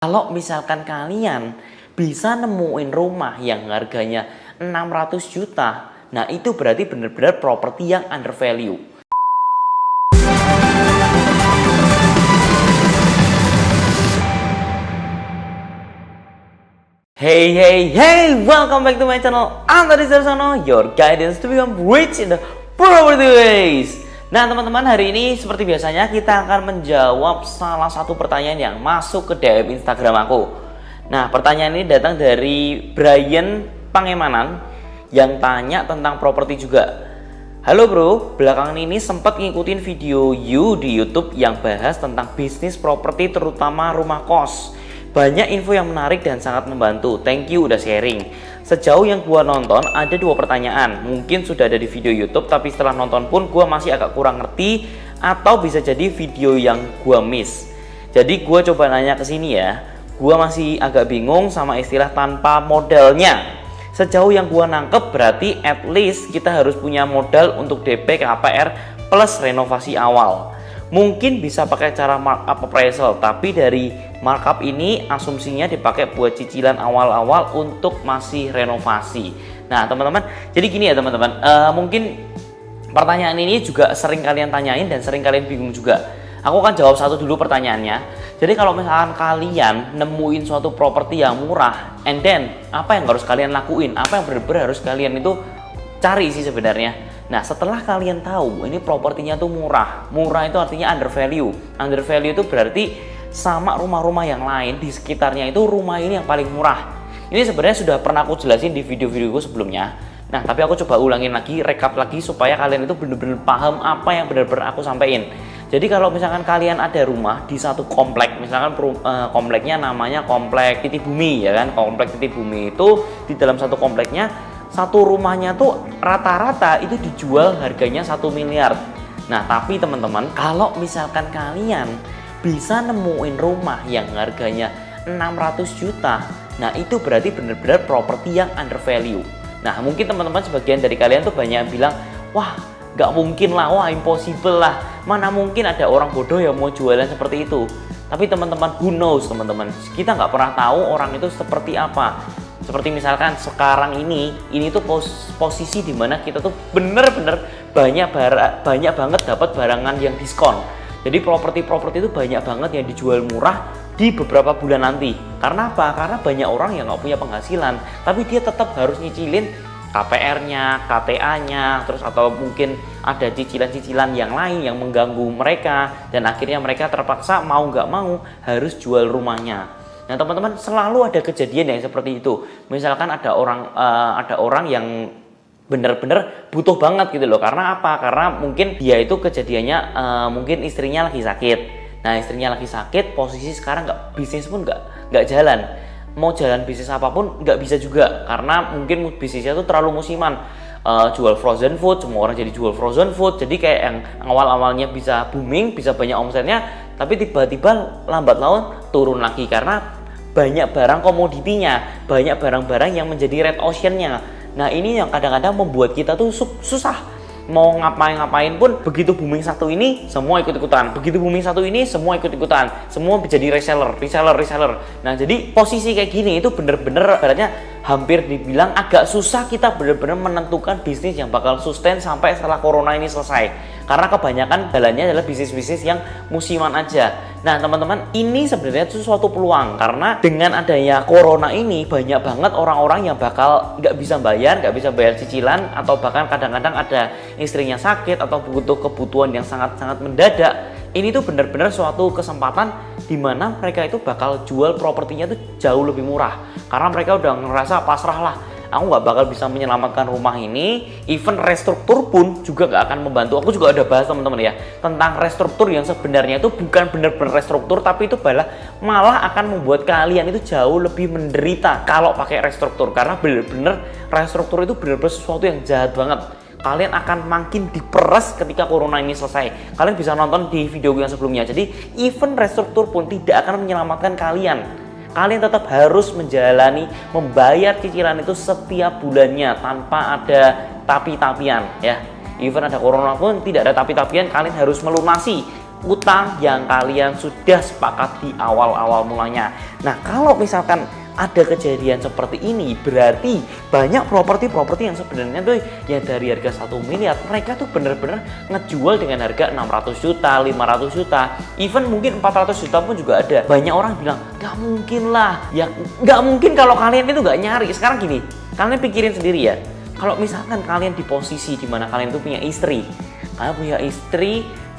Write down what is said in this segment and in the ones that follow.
Kalau misalkan kalian bisa nemuin rumah yang harganya 600 juta, nah itu berarti benar-benar properti yang undervalue. Hey, welcome back to my channel. Anthony Sarsono, your guidance to become rich in the property ways. Nah teman-teman, hari ini seperti biasanya kita akan menjawab salah satu pertanyaan yang masuk ke DM Instagram aku. Nah pertanyaan ini datang dari Brian Pangemanan yang tanya tentang properti juga. Halo bro, belakangan ini sempat ngikutin video you di YouTube yang bahas tentang bisnis properti terutama rumah kos. Banyak info yang menarik dan sangat membantu. Thank you udah sharing. Sejauh yang gua nonton ada dua pertanyaan. Mungkin sudah ada di video YouTube, tapi setelah nonton pun gua masih agak kurang ngerti atau bisa jadi video yang gua miss. Jadi gua coba nanya ke sini ya. Gua masih agak bingung sama istilah tanpa modalnya. Sejauh yang gua nangkep berarti at least kita harus punya modal untuk DP KPR plus renovasi awal. Mungkin bisa pakai cara markup appraisal, tapi dari markup ini asumsinya dipakai buat cicilan awal-awal untuk masih renovasi. Nah teman-teman, jadi gini ya teman-teman, mungkin pertanyaan ini juga sering kalian tanyain dan sering kalian bingung juga. Aku akan jawab satu dulu pertanyaannya. Jadi kalau misalkan kalian nemuin suatu properti yang murah, and then apa yang harus kalian lakuin, apa yang benar-benar harus kalian itu cari sih sebenarnya. Nah setelah kalian tahu ini propertinya tuh murah itu artinya undervalue. Undervalue itu berarti sama rumah-rumah yang lain di sekitarnya itu rumah ini yang paling murah. Ini sebenarnya sudah pernah aku jelasin di video-videoku sebelumnya. Nah tapi aku coba ulangin lagi, recap lagi supaya kalian itu benar-benar paham apa yang benar-benar aku sampaikan. Jadi kalau misalkan kalian ada rumah di satu komplek, misalkan kompleknya namanya komplek Titik Bumi ya kan, komplek Titik Bumi itu di dalam satu kompleknya satu rumahnya tuh rata-rata itu dijual harganya 1 miliar. Nah tapi teman-teman, kalau misalkan kalian bisa nemuin rumah yang harganya 600 juta, nah itu berarti benar-benar properti yang undervalue. Nah mungkin teman-teman sebagian dari kalian tuh banyak yang bilang, wah gak mungkin lah, wah impossible lah, mana mungkin ada orang bodoh yang mau jualan seperti itu. Tapi teman-teman, who knows teman-teman, kita nggak pernah tahu orang itu seperti apa. Seperti misalkan sekarang ini tuh posisi dimana kita tuh bener-bener banyak banget dapat barangan yang diskon. Jadi properti itu banyak banget yang dijual murah di beberapa bulan nanti. Karena apa? Karena banyak orang yang nggak punya penghasilan, tapi dia tetap harus nyicilin KPR-nya, KTA-nya, terus atau mungkin ada cicilan-cicilan yang lain yang mengganggu mereka, dan akhirnya mereka terpaksa mau nggak mau harus jual rumahnya. Nah teman-teman, selalu ada kejadian yang seperti itu. Misalkan ada orang yang benar-benar butuh banget gitu loh. Karena apa? Karena mungkin dia itu kejadiannya mungkin istrinya lagi sakit. Nah istrinya lagi sakit, posisi sekarang bisnis pun nggak jalan. Mau jalan bisnis apapun nggak bisa juga karena mungkin bisnisnya tuh terlalu musiman. Jual frozen food, semua orang jadi jual frozen food. Jadi kayak yang awal-awalnya bisa booming, bisa banyak omsetnya, tapi tiba-tiba lambat laun turun lagi karena banyak barang komoditinya, banyak barang-barang yang menjadi red ocean-nya. Nah ini yang kadang-kadang membuat kita tuh susah mau ngapain pun. Begitu booming satu ini semua ikut-ikutan, begitu booming satu ini semua ikut-ikutan, semua menjadi reseller. Nah jadi posisi kayak gini itu bener-bener ibaratnya hampir dibilang agak susah kita bener-bener menentukan bisnis yang bakal sustain sampai setelah corona ini selesai, karena kebanyakan jalannya adalah bisnis-bisnis yang musiman aja. Nah teman-teman, ini sebenarnya itu suatu peluang karena dengan adanya corona ini banyak banget orang-orang yang bakal nggak bisa bayar cicilan, atau bahkan kadang-kadang ada istrinya sakit atau butuh kebutuhan yang sangat-sangat mendadak. Ini tuh benar-benar suatu kesempatan di mana mereka itu bakal jual propertinya tuh jauh lebih murah karena mereka udah ngerasa pasrah lah, aku nggak bakal bisa menyelamatkan rumah ini, even restruktur pun juga nggak akan membantu. Aku juga udah bahas teman-teman ya tentang restruktur yang sebenarnya itu bukan benar-benar restruktur, tapi itu malah akan membuat kalian itu jauh lebih menderita kalau pakai restruktur, karena benar-benar restruktur itu benar-benar sesuatu yang jahat banget. Kalian akan makin diperas ketika corona ini selesai. Kalian bisa nonton di video yang sebelumnya. Jadi even restruktur pun tidak akan menyelamatkan kalian. Kalian tetap harus membayar cicilan itu setiap bulannya tanpa ada tapi-tapian ya. Even ada corona pun tidak ada tapi-tapian, kalian harus melunasi utang yang kalian sudah sepakat di awal-awal mulanya. Nah, kalau misalkan ada kejadian seperti ini, berarti banyak properti-properti yang sebenarnya tuh ya dari harga 1 miliar mereka tuh bener-bener ngejual dengan harga 600 juta, 500 juta, even mungkin 400 juta pun juga ada. Banyak orang bilang gak mungkin lah, ya gak mungkin kalau kalian itu gak nyari. Sekarang gini, kalian pikirin sendiri ya, kalau misalkan kalian di posisi dimana kalian itu punya istri,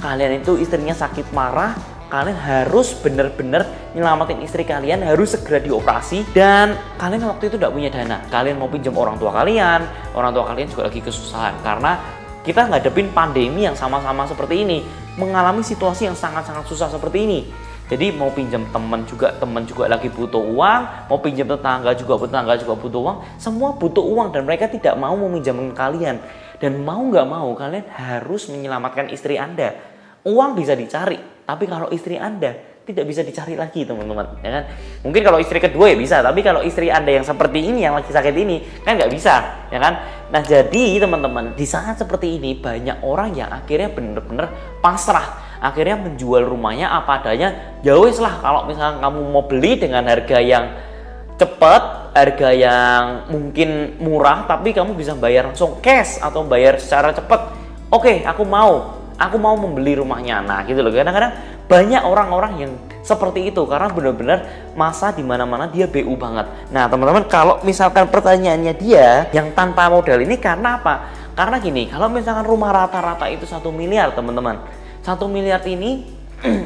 kalian itu istrinya sakit marah, kalian harus bener-bener nyelamatin istri kalian, harus segera dioperasi, dan kalian waktu itu tidak punya dana. Kalian mau pinjam orang tua kalian juga lagi kesusahan karena kita ngadepin pandemi yang sama-sama seperti ini, mengalami situasi yang sangat-sangat susah seperti ini. Jadi mau pinjam teman juga lagi butuh uang, mau pinjam tetangga juga butuh uang, semua butuh uang dan mereka tidak mau meminjamkan kalian. Dan mau nggak mau kalian harus menyelamatkan istri Anda. Uang bisa dicari, tapi kalau istri Anda tidak bisa dicari lagi, teman-teman, ya kan? Mungkin kalau istri kedua ya bisa, tapi kalau istri Anda yang seperti ini, yang lagi sakit ini, kan nggak bisa, ya kan? Nah, jadi teman-teman, di saat seperti ini banyak orang yang akhirnya bener-bener pasrah, akhirnya menjual rumahnya apa adanya. Ya wes lah, kalau misalnya kamu mau beli dengan harga yang cepat, harga yang mungkin murah, tapi kamu bisa bayar langsung cash atau bayar secara cepat, oke, aku mau membeli rumahnya. Nah gitu loh, kadang-kadang banyak orang-orang yang seperti itu karena benar-benar masa dimana-mana dia BU banget. Nah teman-teman, kalau misalkan pertanyaannya dia yang tanpa modal ini karena apa? Karena gini, kalau misalkan rumah rata-rata itu 1 miliar teman-teman, 1 miliar ini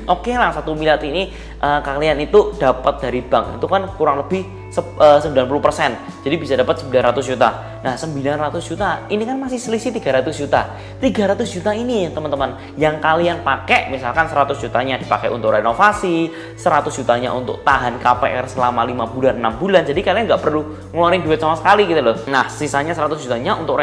oke lah, 1 miliar ini kalian itu dapat dari bank itu kan kurang lebih 90%, jadi bisa dapat 900 juta. Nah 900 juta ini kan masih selisih 300 juta. 300 juta ini teman-teman yang kalian pakai, misalkan 100 jutanya dipakai untuk renovasi, 100 jutanya untuk tahan KPR selama 5 bulan 6 bulan, jadi kalian nggak perlu ngeluarin duit sama sekali gitu loh. Nah sisanya 100 jutanya untuk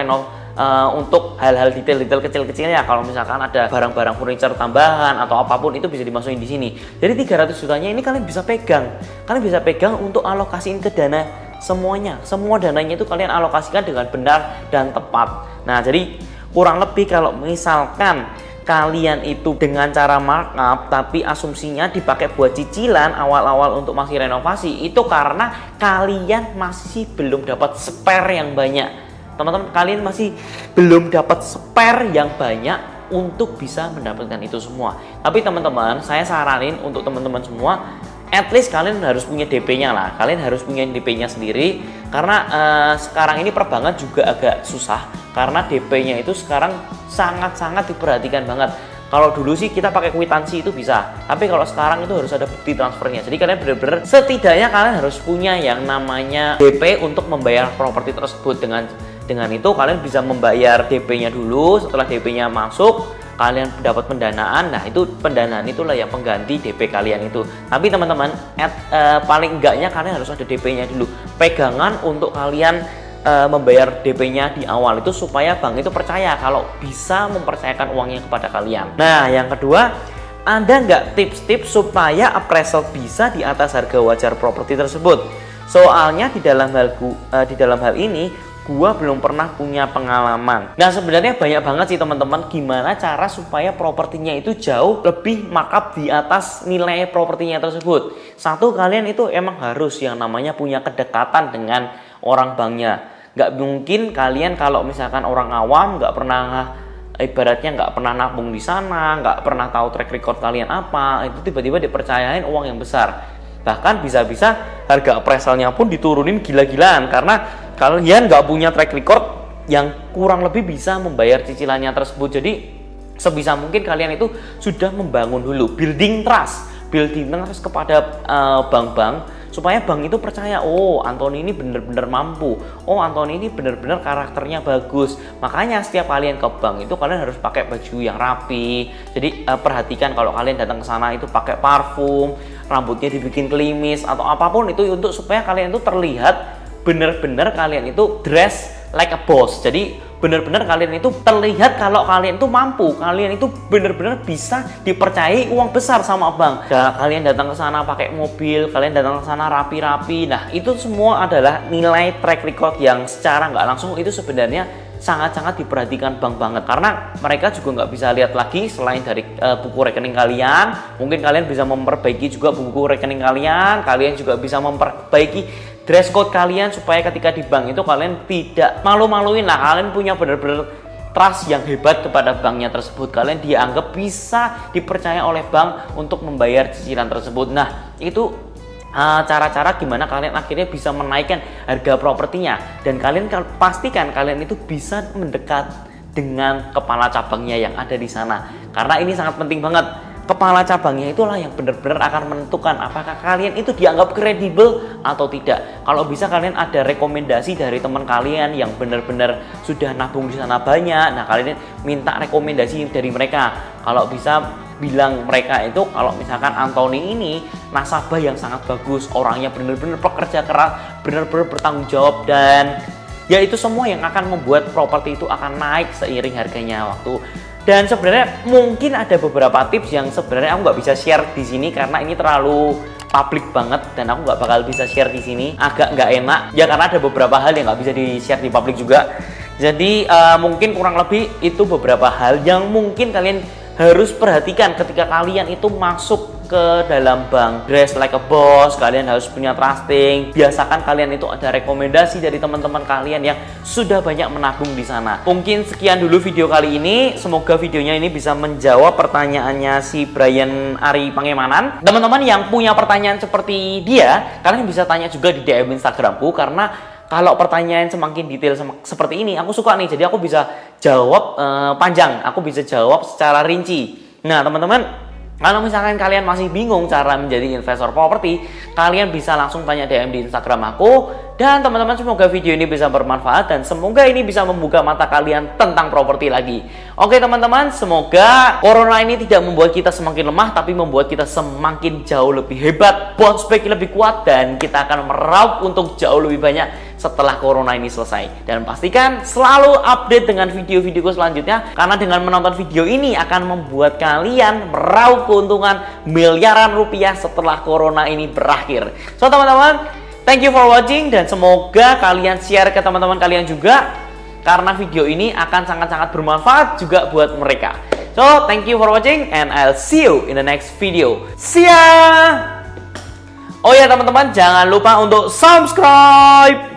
untuk hal-hal detail-detail kecil-kecilnya, kalau misalkan ada barang-barang furniture tambahan atau apapun itu bisa dimasukin di sini. Jadi 300 jutanya ini kalian bisa pegang untuk alokasiin ke dana semuanya. Semua dananya itu kalian alokasikan dengan benar dan tepat. Nah, jadi kurang lebih kalau misalkan kalian itu dengan cara markup tapi asumsinya dipakai buat cicilan awal-awal untuk masih renovasi, itu karena kalian masih belum dapat spare yang banyak. Teman-teman, kalian masih belum dapat spare yang banyak untuk bisa mendapatkan itu semua. Tapi teman-teman, saya saranin untuk teman-teman semua, at least kalian harus punya DP-nya lah. Kalian harus punya DP-nya sendiri karena sekarang ini perbankan juga agak susah karena DP-nya itu sekarang sangat-sangat diperhatikan banget. Kalau dulu sih kita pakai kwitansi itu bisa, tapi kalau sekarang itu harus ada bukti transfernya. Jadi kalian benar-benar setidaknya kalian harus punya yang namanya DP untuk membayar properti tersebut. Dengan itu kalian bisa membayar DP-nya dulu. Setelah DP-nya masuk, kalian dapat pendanaan. Nah itu pendanaan itulah yang pengganti DP kalian itu. Tapi teman-teman, paling enggaknya kalian harus ada DP-nya dulu, pegangan untuk kalian membayar DP-nya di awal itu supaya bank itu percaya kalau bisa mempercayakan uangnya kepada kalian. Nah yang kedua, ada nggak tips-tips supaya appraisal bisa di atas harga wajar properti tersebut? Soalnya di dalam hal ini gua belum pernah punya pengalaman. Nah sebenarnya banyak banget sih teman-teman gimana cara supaya propertinya itu jauh lebih markup di atas nilai propertinya tersebut. Satu, kalian itu emang harus yang namanya punya kedekatan dengan orang banknya. Nggak mungkin kalian kalau misalkan orang awam nggak pernah, ibaratnya nggak pernah nabung di sana, nggak pernah tahu track record kalian apa, itu tiba-tiba dipercayain uang yang besar. Bahkan bisa-bisa harga appraisalnya pun diturunin gila-gilaan karena kalian nggak punya track record yang kurang lebih bisa membayar cicilannya tersebut. Jadi sebisa mungkin kalian itu sudah membangun dulu building trust kepada bank-bank supaya bank itu percaya, oh Anthony ini benar-benar mampu, oh Anthony ini benar-benar karakternya bagus. Makanya setiap kalian ke bank itu kalian harus pakai baju yang rapi. Jadi perhatikan kalau kalian datang ke sana itu pakai parfum, rambutnya dibikin klimis atau apapun itu untuk supaya kalian itu terlihat benar-benar kalian itu dress like a boss. Jadi benar-benar kalian itu terlihat kalau kalian itu mampu, kalian itu benar-benar bisa dipercayai uang besar sama bank. Nah, kalian datang ke sana pakai mobil, kalian datang ke sana rapi-rapi. Nah, itu semua adalah nilai track record yang secara nggak langsung itu sebenarnya sangat-sangat diperhatikan bank banget, karena mereka juga nggak bisa lihat lagi selain dari buku rekening kalian. Mungkin kalian bisa memperbaiki juga buku rekening kalian juga bisa memperbaiki dress code kalian supaya ketika di bank itu kalian tidak malu-maluin lah, kalian punya benar-benar trust yang hebat kepada banknya tersebut. Kalian dianggap bisa dipercaya oleh bank untuk membayar cicilan tersebut. Nah, itu cara-cara gimana kalian akhirnya bisa menaikkan harga propertinya, dan kalian pastikan kalian itu bisa mendekat dengan kepala cabangnya yang ada di sana, karena ini sangat penting banget. Kepala cabangnya itulah yang benar-benar akan menentukan apakah kalian itu dianggap kredibel atau tidak. Kalau bisa kalian ada rekomendasi dari teman kalian yang benar-benar sudah nabung di sana banyak, nah kalian minta rekomendasi dari mereka. Kalau bisa bilang mereka itu, kalau misalkan Anthony ini nasabah yang sangat bagus, orangnya benar-benar pekerja keras, benar-benar bertanggung jawab, dan ya itu semua yang akan membuat properti itu akan naik seiring harganya waktu. Dan sebenarnya mungkin ada beberapa tips yang sebenarnya aku nggak bisa share di sini karena ini terlalu publik banget dan aku nggak bakal bisa share di sini, agak nggak enak ya, karena ada beberapa hal yang nggak bisa di share di publik juga. Jadi mungkin kurang lebih itu beberapa hal yang mungkin kalian harus perhatikan ketika kalian itu masuk ke dalam bank. Dress like a boss, kalian harus punya trusting. Biasakan kalian itu ada rekomendasi dari teman-teman kalian yang sudah banyak menabung di sana. Mungkin sekian dulu video kali ini. Semoga videonya ini bisa menjawab pertanyaannya si Brian Ari Pangemanan. Teman-teman yang punya pertanyaan seperti dia, kalian bisa tanya juga di DM Instagramku, karena kalau pertanyaan semakin detail seperti ini, aku suka nih. Jadi aku bisa jawab panjang, aku bisa jawab secara rinci. Nah, teman-teman, kalau misalkan kalian masih bingung cara menjadi investor properti, kalian bisa langsung tanya DM di Instagram aku. Dan teman-teman, semoga video ini bisa bermanfaat dan semoga ini bisa membuka mata kalian tentang properti lagi. Oke teman-teman, semoga corona ini tidak membuat kita semakin lemah, tapi membuat kita semakin jauh lebih hebat, bounce back lebih kuat, dan kita akan meraup untuk jauh lebih banyak setelah corona ini selesai. Dan pastikan selalu update dengan video-videoku selanjutnya, karena dengan menonton video ini akan membuat kalian meraup keuntungan miliaran rupiah setelah corona ini berakhir. So teman-teman, thank you for watching, dan semoga kalian share ke teman-teman kalian juga, karena video ini akan sangat-sangat bermanfaat juga buat mereka. So thank you for watching and I'll see you in the next video. See ya! Oh ya teman-teman, jangan lupa untuk subscribe.